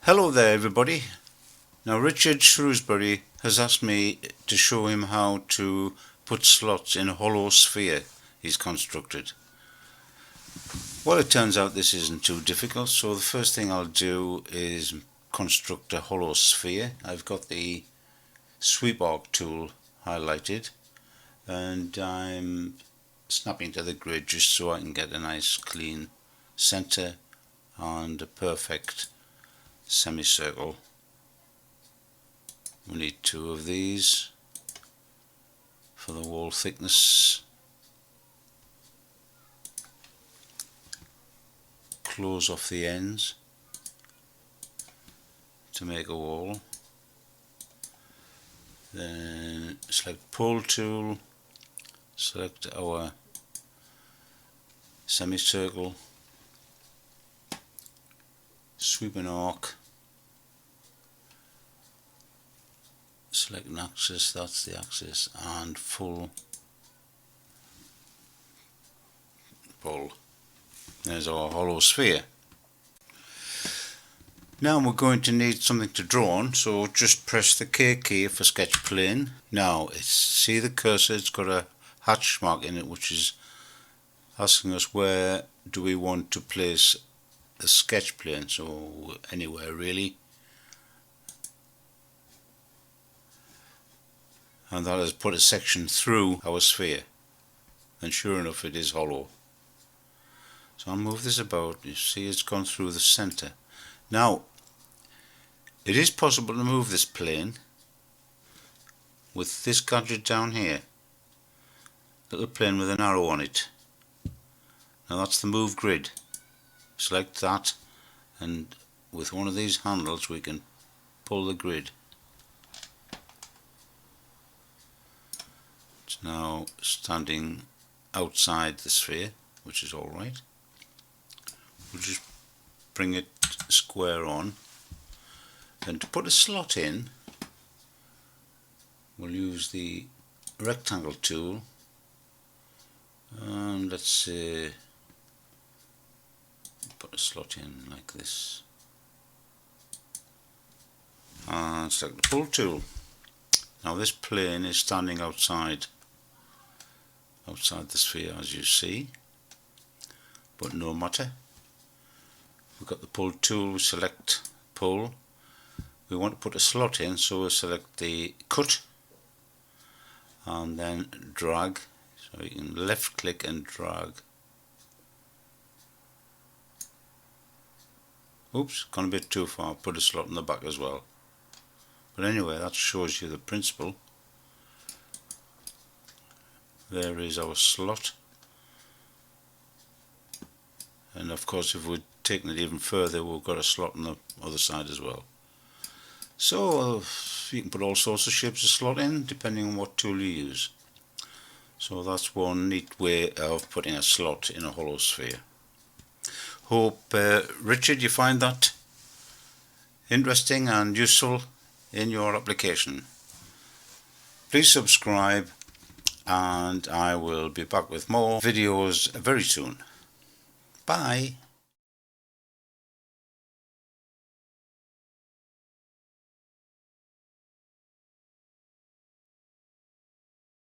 Hello there everybody. Now Richard Shrewsbury has asked me to show him how to put slots in a hollow sphere he's constructed. Well, it turns out this isn't too difficult, so the first thing I'll do is construct a hollow sphere. I've got the sweep arc tool highlighted and I'm snapping to the grid just so I can get a nice clean center and a perfect semicircle. We need two of these for the wall thickness. Close off the ends to make a wall. Then select pole tool, select our semicircle, sweep an arc, select an axis, that's the axis, and full pull. There's our hollow sphere. Now we're going to need something to draw on, so just press the K key for sketch plane. Now see the cursor, it's got a hatch mark in it which is asking us where do we want to place the sketch plane, so anywhere really. And that has put a section through our sphere, and sure enough it is hollow. So I'll move this about. You see it's gone through the center. Now it is possible to move this plane with this gadget down here, little plane with an arrow on it. Now that's the move grid. Select that, and with one of these handles we can pull the grid. It's now standing outside the sphere, which is alright. We'll just bring it square on, and to put a slot in we'll use the rectangle tool, and let's say put a slot in like this, and select the pull tool. Now this plane is standing outside the sphere, as you see, but no matter. We've got the pull tool, we select pull. We want to put a slot in, so we'll select the cut and then drag. So you can left click and drag. Oops, gone a bit too far, put a slot in the back as well. But anyway, that shows you the principle. There is our slot. And of course if we'd taken it even further, we've got a slot on the other side as well. So you can put all sorts of shapes of slot in depending on what tool you use. So that's one neat way of putting a slot in a hollow sphere. Hope Richard, you find that interesting and useful in your application. Please subscribe, and I will be back with more videos very soon. Bye.